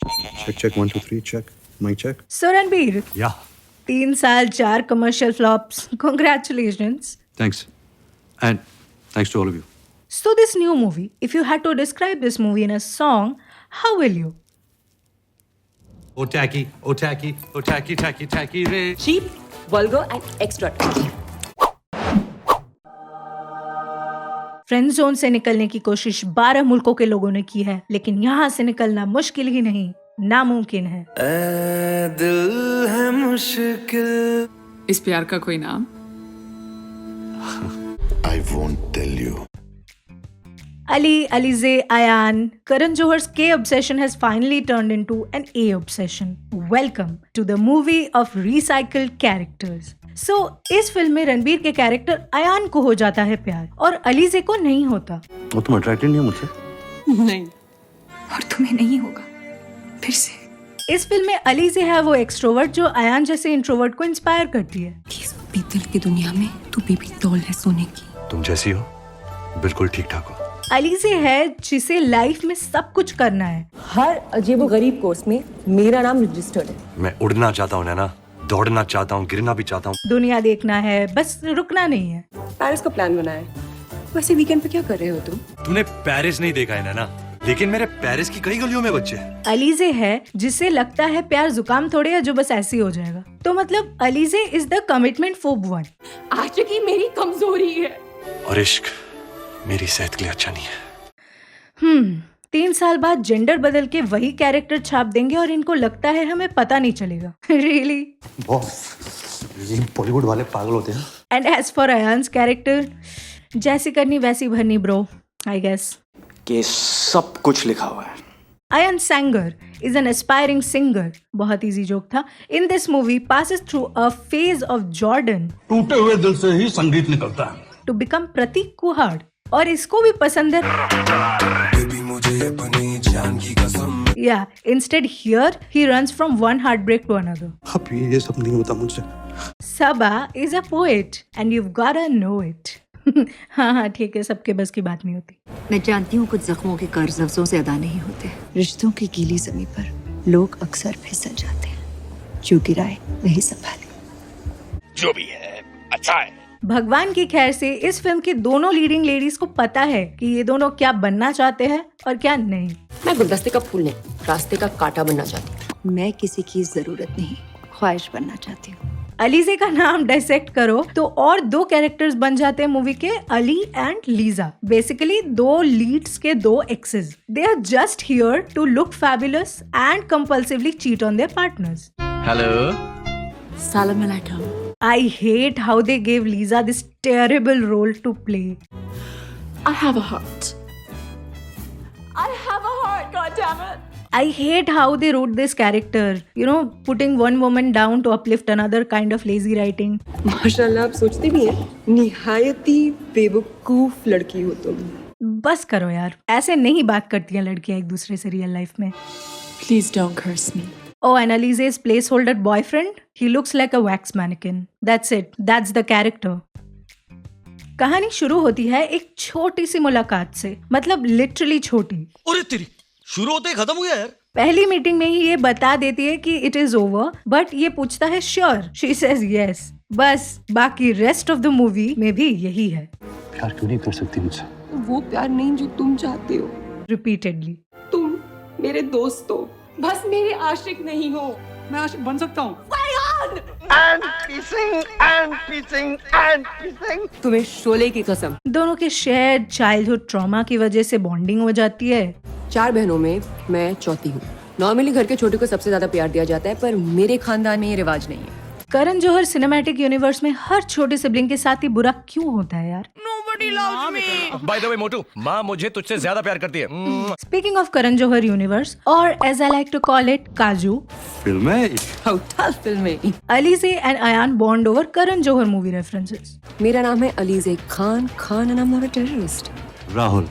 Check 1 2 3 check. Mic check. So Ranbir, Yeah, 3 साल 4 commercial flops. Congratulations. thanks. And thanks to all of you. So this new movie, if you had to describe this movie in a song, how will you? Oh tacky, oh tacky, oh tacky, tacky, tacky ray. cheap, vulgar, and extra tacky. Friend zone से निकलने की कोशिश 12 मुल्कों के लोगों ने की है, लेकिन यहाँ से निकलना मुश्किल ही नहीं, नामुमकिन है। दिल है मुश्किल। इस प्यार का कोई नाम? I won't tell you. Ali, Alize, Ayan, Karan Johar's K obsession has finally turned into an A obsession. Welcome to the movie of recycled characters. So, इस फिल्म में रणबीर के कैरेक्टर अयान को हो जाता है प्यार और अलीजे को नहीं होता। वो तुम अट्रैक्टेड नहीं हो मुझसे? नहीं, और तुम्हें नहीं होगा फिर से। इस फिल्म में अलीजे है वो एक्सट्रोवर्ट जो अयान जैसे इंट्रोवर्ट को इंस्पायर करती है। इस पीतल की दुनिया में तू बेबी डॉल है सोने की। तुम जैसी हो, बिल्कुल ठीक ठाक हो। अलीजे है जिसे लाइफ में सब कुछ करना है। हर अजीबोगरीब कोर्स में मेरा नाम रजिस्टर्ड है। मैं उड़ना चाहता हूँ नैना, दौड़ना चाहता हूँ, गिरना भी चाहता हूँ। दुनिया देखना है, बस रुकना नहीं है। पेरिस का प्लान बनाया है। वैसे वीकेंड पे क्या कर रहे हो तुम? तूने पेरिस नहीं देखा है नैना, लेकिन मेरे पेरिस की कई गलियों में बच्चे हैं। अलीजे है जिसे लगता है प्यार जुकाम थोड़े है जो बस ऐसे ही हो जाएगा। तो मतलब Alizeh is the commitment phobe one. आशिकी मेरी कमजोरी है। और इश्क मेरी सेहत के लिए अच्छा नहीं है। 3 साल बाद जेंडर बदल के वही कैरेक्टर छाप देंगे और इनको लगता है हमें पता नहीं चलेगा। रियली? बॉस, ये बॉलीवुड वाले पागल होते हैं। एंड एज फॉर अयान्स कैरेक्टर, जैसी करनी वैसी भरनी ब्रो, आई गेस। कि सब कुछ लिखा हुआ है। Ayan Sanger is an aspiring singer. बहुत easy joke था. In this movie passes through a phase of Jordan टूटे हुए दिल से ही संगीत निकलता है। to become Pratik Kuhad. और इसको भी पसंद है। Yeah, instead here he runs from one heartbreak to another. अब ये सब नहीं होता मुझसे। Saba is a poet and you've gotta know it. हाँ ठीक है, सबके बस की बात नहीं होती। मैं जानती हूँ कुछ जख्मों के कर्ज लफ्जों से अदा नहीं होते। रिश्तों की गीली जमीन पर लोग अक्सर फिसल जाते हैं। जो गिराए वही संभाले। जो भी है अच्छा है। भगवान की खैर से इस फिल्म की दोनों लीडिंग लेडीज को पता है कि ये दोनों क्या बनना चाहते हैं और क्या नहीं। मैं गुलदस्ते का फूल नहीं, रास्ते का कांटा बनना चाहती हूँ। मैं किसी की जरूरत नहीं, ख्वाहिश बनना चाहती हूँ। अलीजे का नाम डाइसेक्ट करो तो और 2 कैरेक्टर्स बन जाते हैं मूवी के, Ali and Liza. Basically 2 leads के 2 exes. They are just here to look fabulous and compulsively cheat on their partners. Hello. सलाम अलैकुम। I hate how they gave Lisa this terrible role to play. I have a heart. I have a heart, goddammit. I hate how they wrote this character. You know, putting one woman down to uplift another, kind of lazy writing. माशाल्लाह, आप सोचते भी हैं निहायत ही बेवकूफ लड़की हो तुम। बस करो यार, ऐसे नहीं बात करती हैं लड़कियां एक दूसरे से रियल लाइफ में। Please don't curse me. Oh, and Alize's placeholder boyfriend? He looks like a wax mannequin. That's it. That's the character. कहानी शुरू होती है एक छोटी सी मुलाकात से, मतलब लिटरली छोटी। अरे तेरी, शुरू होते ही खत्म हो गया यार। पहली मीटिंग में ही ये बता देती है कि इट इज ओवर, बट ये पूछता है श्योर, शी सेज यस। बस बाकी रेस्ट ऑफ द मूवी में भी यही है। प्यार क्यों नहीं कर सकती मुझसे? वो प्यार नहीं जो तुम चाहते हो। रिपीटेडली। तुम मेरे दोस्त हो, बस मेरे आशिक नहीं हो। मैं आशिक बन सकता हूँ। तुम्हें शोले की कसम। दोनों के शेयर्ड चाइल्डहुड ट्रॉमा की वजह से बॉन्डिंग हो जाती है। 4 बहनों में मैं चौथी हूँ। नॉर्मली घर के छोटे को सबसे ज्यादा प्यार दिया जाता है, पर मेरे खानदान में ये रिवाज नहीं है। करण जौहर सिनेमैटिक यूनिवर्स में हर छोटे सिबलिंग के साथ ही बुरा क्यों होता है यार? बाय द वे मोटू, माँ मुझे तुझसे ज्यादा प्यार करती है। Speaking of Karan Johar universe, और as I like to call it Kaju, फिल्में फिल्में। Alizeh and Ayan bond over Karan Johar movie references. मेरा नाम है Alizeh Khan, and I am not a terrorist. Rahul,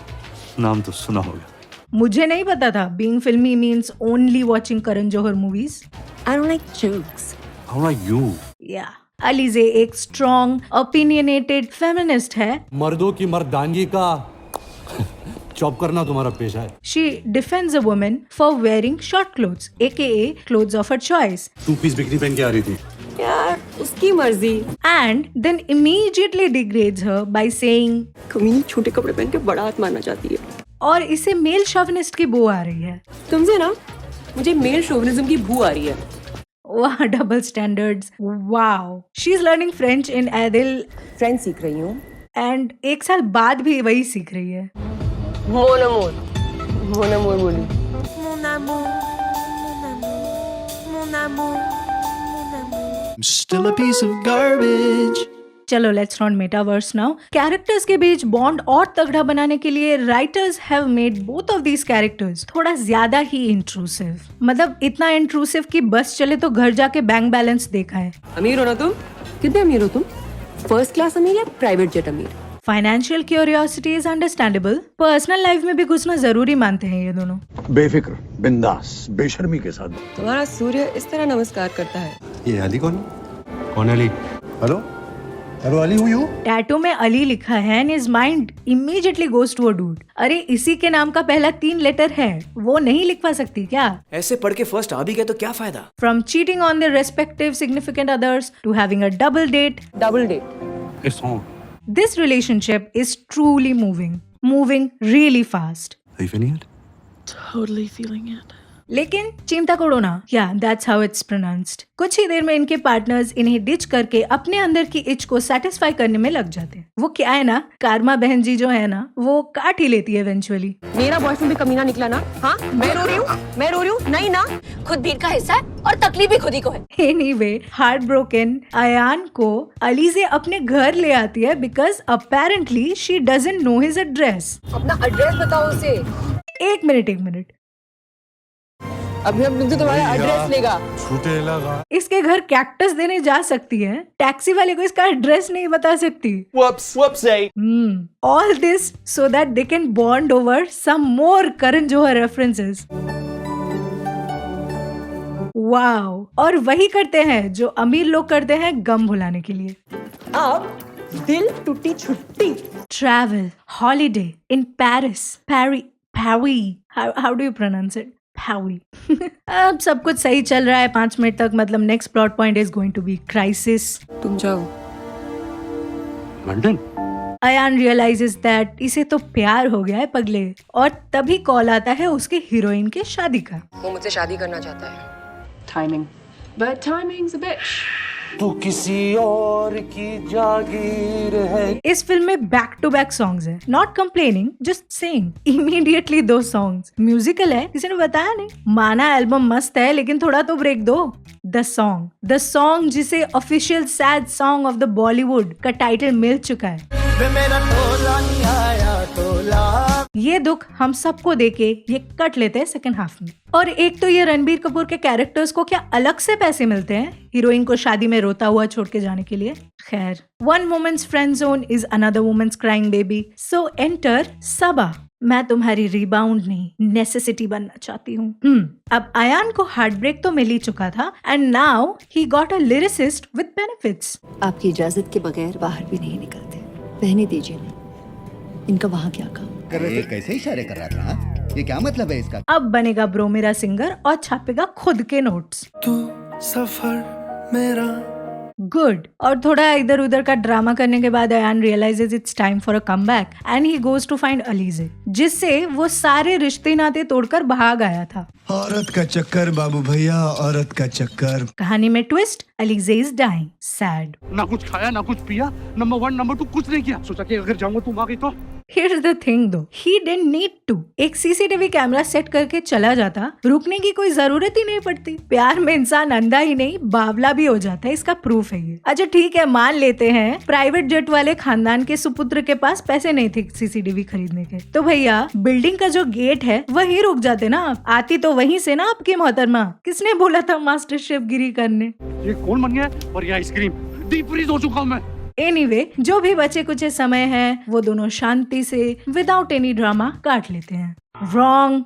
नाम तो सुना होगा। मुझे नहीं पता था being filmy means only watching Karan Johar movies. I don't like jokes. How are you? या अलीजे एक स्ट्रॉन्ग ओपिनियनेटेड फेमिनिस्ट है। मर्दों की मर्दानगी का चॉप करना तुम्हारा पेशा है। She defends a woman for wearing short clothes, aka clothes of her choice, 2 piece bikini पहन के आ रही थी। यार उसकी मर्जी। and then immediately degrades her by saying, कमीनी छोटे कपड़े पहन के बड़ा हाथ मारना चाहती है। और इसे मेल शॉविनिस्ट की बो आ रही है। तुमसे ना मुझे मेल शोविनिज्म की बू आ रही है। वाह, double standards. Wow, she is learning French in एदिल फ्रेंच सीख रही हूँ। एंड 1 साल बाद भी वही सीख रही है। मोन अमोर बोली। Still a piece of garbage. चलो let's not metaverse now. Characters के बीच बॉन्ड और तगड़ा बनाने के लिए writers have made both of these characters थोड़ा ज्यादा ही इंट्रूसिव। मतलब इतना इंट्रूसिव कि बस चले तो घर जाके बैंक बैलेंस देखा है। अमीर हो ना तुम? कितने अमीर हो तुम? फर्स्ट क्लास अमीर या प्राइवेट जेट अमीर? Financial curiosity is understandable, personal life में भी घुसना जरूरी मानते हैं ये दोनों। बेफिक्र, बिंदास, बेशर्मी के साथ। तुम्हारा सूर्य इस तरह नमस्कार करता है। ये अली कौन है? कौन है अली? हेलो हेलो, अली हूँ यू? टैटू में अली लिखा है and his mind immediately goes to a dude. अरे इसी के नाम का पहला 3 लेटर है, वो नहीं लिखवा सकती क्या? ऐसे पढ़ के फर्स्ट आ भी गए तो क्या फायदा? From cheating on their respective significant others to having a double date, a song this relationship is truly moving really fast. Are you feeling it? Totally feeling it. लेकिन चिंता करो ना, या दैट्स हाउ इट्स प्रोनाउंस्ड। कुछ ही देर में इनके partners इन्हें ditch करके अपने अंदर की इच को सेटिस्फाई करने में लग जाते हैं। वो क्या है ना, कारमा बहन जी जो है ना, वो काट ही लेती है इवेंचुअली। मेरा बॉयफ्रेंड भी कमीना निकला ना। हाँ, मैं रो रही हूँ नहीं ना। खुद भीड़ का हिस्सा है और तकलीफ भी खुद ही को है। एनीवे, हार्ट ब्रोकन अयान को अलीज़े अपने घर ले आती है because apparently she doesn't know his address. अपना एड्रेस बताओ उसे। एक मिनट, अभी हम तुमसे तुम्हारा एड्रेस लेगा। छूटे लगा। इसके घर कैक्टस देने जा सकती है, टैक्सी वाले को इसका एड्रेस नहीं बता सकती। All this so that they can bond over some more Karan Johar references. Wow, और वही करते हैं जो अमीर लोग करते हैं गम भुलाने के लिए। अब दिल टूटी छुट्टी। Travel, holiday in Paris. How do you pronounce it? Paris. अब सब कुछ सही चल रहा है 5 मिनट तक, मतलब next plot point is going to be crisis. तुम जाओ। लंदन? अयान रियलाइजेस दैट इसे तो प्यार हो गया है पगले, और तभी कॉल आता है उसके हीरोइन के शादी का। वो मुझसे शादी करना चाहता है। Timing. But timing's a bitch. तू किसी और की जागीर है। इस फिल्म में बैक टू बैक सॉन्ग्स हैं, not complaining, just saying immediately 2 songs. Musical है, किसी ने बताया नहीं। माना एल्बम मस्त है, लेकिन थोड़ा तो ब्रेक दो। द सॉन्ग जिसे official sad song of the Bollywood का टाइटल मिल चुका है। ये दुख हम सबको देके ये कट लेते हैं सेकंड हाफ में। और एक तो ये रणबीर कपूर के कैरेक्टर्स को क्या अलग से पैसे मिलते हैं हीरोइन को शादी में रोता हुआ छोड़ के जाने के लिए। खैर, one women's friend zone is another women's crying baby, so enter Saba. मैं तुम्हारी रिबाउंड नहीं, नेसेसिटी बनना चाहती हूँ। अब अयान को हार्ट ब्रेक तो मिल ही चुका था, and now he got a lyricist with benefits. आपकी इजाजत के बगैर बाहर भी नहीं निकलते। रहने दीजिए ना, इनका वहाँ क्या काम। ये कैसे इशारे कर रहा था? ये क्या मतलब है इसका? अब बनेगा ब्रो मेरा सिंगर और छापेगा खुद के नोट्स। तू सफर मेरा गुड। और थोड़ा इधर उधर का ड्रामा करने के बाद Ayaan realises it's time for a comeback and he goes to find Alizeh, जिससे वो सारे रिश्ते नाते तोड़कर भाग आया था। औरत का चक्कर बाबू भैया, औरत का चक्कर। कहानी में twist, Alizeh is dying, sad. ना कुछ खाया ना कुछ पिया, नंबर 1 नंबर 2 कुछ नहीं किया। सोचा कि अगर जाऊंगा तुम आ गई तो। Here's the thing though, he didn't need to. एक सीसीटीवी कैमरा सेट करके चला जाता, रुकने की कोई जरूरत ही नहीं पड़ती। प्यार में इंसान अंधा ही नहीं बावला भी हो जाता है, इसका प्रूफ है ये। अच्छा ठीक है, मान लेते हैं प्राइवेट जेट वाले खानदान के सुपुत्र के पास पैसे नहीं थे सीसीटीवी खरीदने के, तो भैया बिल्डिंग का जो गेट है वही रुक जाते ना। आती तो वहीं से ना आपकी मोहतरमा। किसने बोला था मास्टर शेफ गिरी करने? ये कौन बन गया और ये आइसक्रीम? डीप फ्रीज हो चुका हूं मैं। एनीवे, जो भी बचे कुछ समय है वो दोनों शांति से विदाउट एनी ड्रामा काट लेते हैं। Wrong.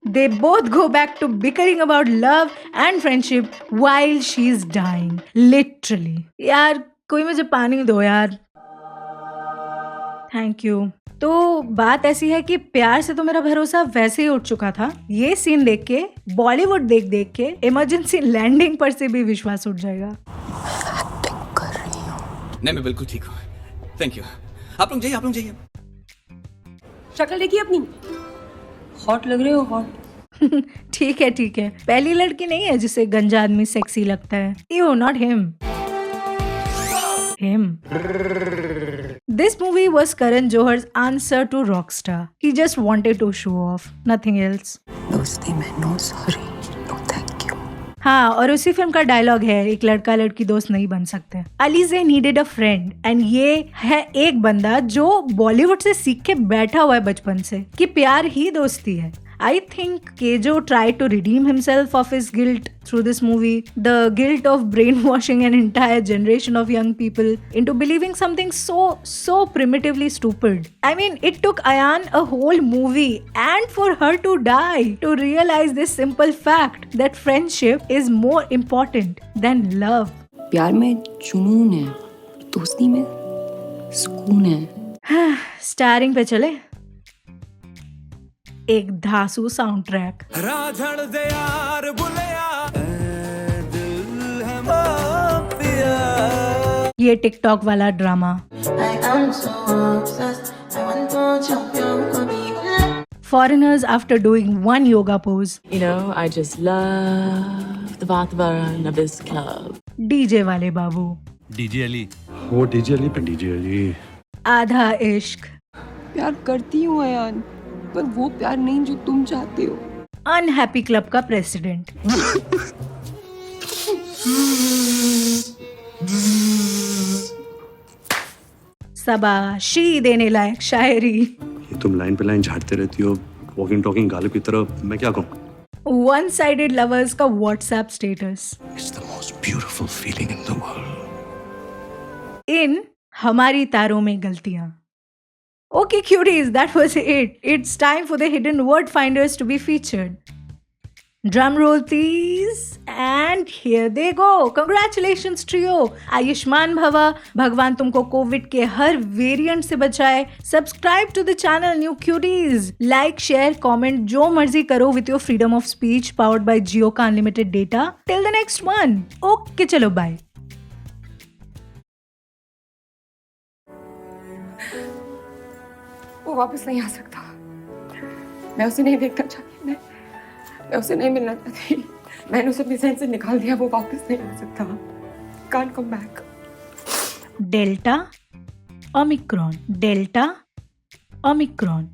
They both go back to bickering about love and friendship while she is dying. Literally. यार कोई मुझे पानी दो यार। Thank you. तो बात ऐसी है कि प्यार से तो मेरा भरोसा वैसे ही उठ चुका था, ये सीन देख के, बॉलीवुड देख देख के इमरजेंसी लैंडिंग पर से भी विश्वास उठ जाएगा। नहीं, मैं बिल्कुल ठीक हूँ, थैंक यू। आप लोग जाइए। शक्ल देखिए अपनी, हॉट लग रहे हो, हॉट। ठीक है, पहली लड़की नहीं है जिसे गंजा आदमी सेक्सी लगता है। You not him. This movie was Karan Johar's answer to Rockstar. He just wanted to show off, nothing else. दोस्ती में no sorry, no thank you. हाँ, और उसी फिल्म का डायलॉग है, एक लड़का लड़की दोस्त नहीं बन सकते। Alizeh needed a friend, and ये है एक बंदा जो बॉलीवुड से सीख के बैठा हुआ है बचपन से कि प्यार ही दोस्ती है। I think Kejo tried to redeem himself of his guilt through this movie, the guilt of brainwashing an entire generation of young people into believing something so primitively stupid. I mean, it took Ayan a whole movie and for her to die to realize this simple fact that friendship is more important than love. प्यार में जुनून है, दोस्ती में सुकून है। Starring पे चले, एक धासु साउंड ट्रैक। ये टिकटॉक वाला drama, foreigners after doing one yoga pose, You know, I just love the Vatavaran of this club. DJ वाले बाबू, डीजे अली। वो डीजे अली आधा इश्क, प्यार करती हूँ अयान, पर वो प्यार नहीं जो तुम चाहते हो। अनहैप्पी क्लब का प्रेसिडेंट, शाबाशी देने लायक शायरी। ये तुम लाइन पे लाइन झाड़ते रहती हो, वॉकिंग टॉकिंग गालिब की तरह, मैं क्या कहूँ। वन साइडेड लवर्स का WhatsApp status, it's the most beautiful feeling in the world. इन हमारी तारों में गलतियां। Okay, cuties, that was it. It's time for the hidden word finders to be featured. Drum roll, please. And here they go. Congratulations, trio. Ayushman भवा, भगवान तुमको Covid के हर variant से बचाए। Subscribe to the channel, new cuties. Like, share, comment, जो मर्जी करो with your freedom of speech, powered by Jio का unlimited data. Till the next one. Okay, चलो bye. वो वापस नहीं आ सकता। मैं उसे नहीं देखना चाहती, मैं उसे नहीं मिलना चाहती। मैंने उसे अपनी ज़हन से निकाल दिया, वो वापस नहीं आ सकता। Can't come back. Delta Omicron, delta Omicron.